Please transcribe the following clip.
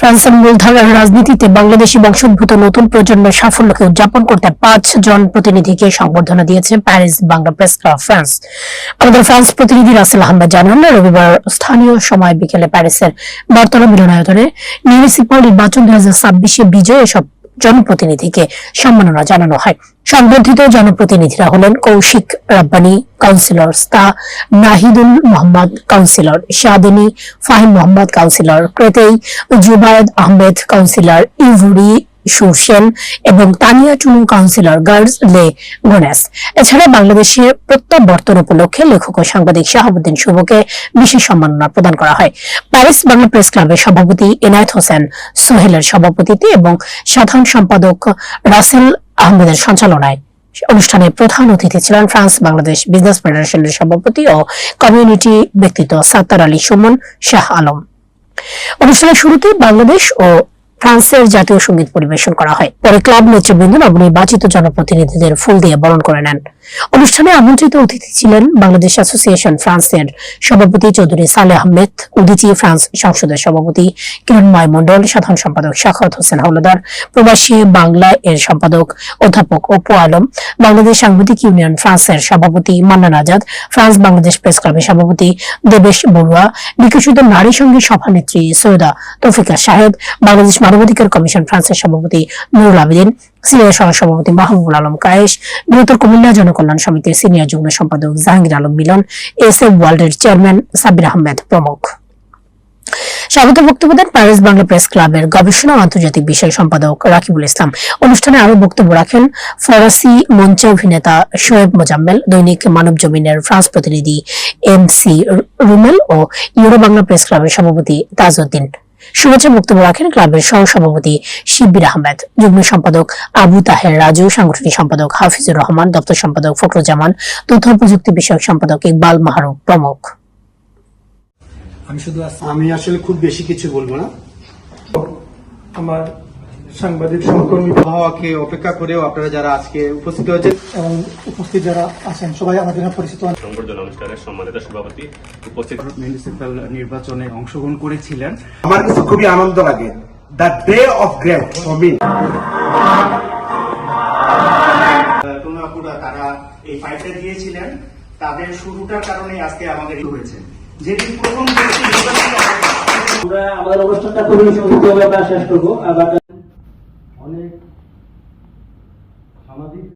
ফ্রান্সের মূলধারার রাজনীতিতে বাংলাদেশি বংশোদ্ভূত নতুন প্রজন্মের সাফল্যকে উদযাপন করতে 5 জন প্রতিনিধিকে সংবর্ধনা দিয়েছে Paris Bangla press club France. আমাদের ফ্রান্স প্রতিনিধি রাসেল আহমেদ জানান, রবিবার স্থানীয় সময় বিকেলে প্যারিসের বর্তলা মিলনায়তনে মিউনিসিপাল নির্বাচন 2026-এ বিজয়ী এসব জনপ্রতিনিধিকে সম্মাননা জানানো হয়। সংবর্ধিত জনপ্রতিনিধিরা হলেন কৌশিক রাব্বানী কাউন্সিলর, স্তা নাহিদুল মোহাম্মদ কাউন্সিলর, শাদিনী ফাহিম মোহাম্মদ কাউন্সিলর, ক্রেতেই জুবায়েদ আহমেদ কাউন্সিলর, ইভুরি সুরসেন এবং তানিয়া চুনু কাউন্সিলর গার্লস লে গোনেস। এছাড়া বাংলাদেশের প্রত্যাবর্তন উপলক্ষে লেখক ও সাংবাদিক শাহাবুদ্দিন শুভকে বিশেষ সম্মাননা প্রদান করা হয়। প্যারিস বাংলা প্রেস ক্লাবের সভাপতি এনায়েত হোসেন সোহেলের সভাপতিত্বে এবং সাধারণ সম্পাদক রাসেল আহমেদের সঞ্চালনায় অনুষ্ঠানে প্রধান অতিথি ছিলেন ফ্রান্স বাংলাদেশ বিজনেস ফেডারেশনের সভাপতি ও কমিউনিটি ব্যক্তিত্ব সাত্তার আলী সুমন শাহ আলম। অনুষ্ঠানের শুরুতে বাংলাদেশ ও ফ্রান্সের জাতীয় সঙ্গীত পরিবেশন করা হয়। পরে ক্লাব নেতৃবৃন্দ নবনির্বাচিত জনপ্রতিনিধিদের ফুল দিয়ে বরণ করে নেন। অনুষ্ঠানে আমন্ত্রিত অতিথি ছিলেন বাংলাদেশ অ্যাসোসিয়েশন ফ্রান্সের সভাপতি চৌধুরী সালেহ আহমেদ, উদিচি ফ্রান্স সংসদের সভাপতি কিরণময় মণ্ডল, সাধারণ সম্পাদক শাখাওয়াত হোসেন হাওলাদার, প্রবাসী বাংলা এর সম্পাদক অধ্যাপক অপু আলম, বাংলাদেশ সাংবাদিক ইউনিয়ন ফ্রান্সের সভাপতি মান্নান আজাদ, ফ্রান্স বাংলাদেশ প্রেস ক্লাবের সভাপতি দেবেশ বড়ুয়া, বিকশিত নারী সঙ্গীত সভানেত্রী সৈয়দা তৌফিকা শাহেদ, বাংলাদেশ মানবাধিকার কমিশন ফ্রান্সের সভাপতি নুরুল আবেদিন, সিনিয়র সহসভাপতি মাহবুবুল আলম কায়েস, বৃহত্তর কুমিল্লা জনকল্যাণ সমিতির সিনিয়র যুগ্ম সম্পাদক জাহাঙ্গীর আলম মিলন, এসএফ ওয়ার্ল্ডের চেয়ারম্যান সাব্বির আহমেদ প্রমুখ। স্বাগত বক্তব্য দেন প্যারিস বাংলা প্রেস ক্লাবের গবেষণা ও আন্তর্জাতিক বিষয় সম্পাদক রাকিবুল ইসলাম। অনুষ্ঠানে আরো বক্তব্য রাখেন ফরাসি মঞ্চে অভিনেতা শোয়েব মোজাম্মেল, দৈনিক মানব জমিনের ফ্রান্স প্রতিনিধি MC রুমেল ও ইউরো বাংলা প্রেস ক্লাবের সভাপতি তাজউদ্দিন। শুভেচ্ছা বক্তব্য রাখেন ক্লাবের সহসভাপতি শিব্বির আহমেদ, যুগ্ম সম্পাদক আবু তাহের রাজু, সাংগঠনিক সম্পাদক হাফিজুর রহমান, দপ্তর সম্পাদক ফখরুজ্জামান, তথ্য প্রযুক্তি বিষয়ক সম্পাদক ইকবাল মাহরুব প্রমুখ। আমি আসলে খুব বেশি কিছু বলবো না। আমার সাংবাদিক সহকর্মী হওয়াকে অপেক্ষা করেও আপনারা যারা আজকে উপস্থিত হয়েছেন এবং উপস্থিত যারা আছেন সবাই আমাদের পরিচিত। সংবর্ধনা অনুষ্ঠানের সম্মানিত সভাপতি উপস্থিত মিউনিসিপ্যাল নির্বাচনে অংশগ্রহণ করেছিলেন। আমার কাছে খুবই আনন্দ লাগে। The day of great for me. তারা এই ফাইটটা দিয়েছিলেন, তাদের শুরুটার কারণে আজকে আমাদের হয়েছে। যেদিন প্রথম আমরা আমাদের অনুষ্ঠানটা খুবই সুন্দরভাবে শেষ করবো। আবার অনেক সামাজিক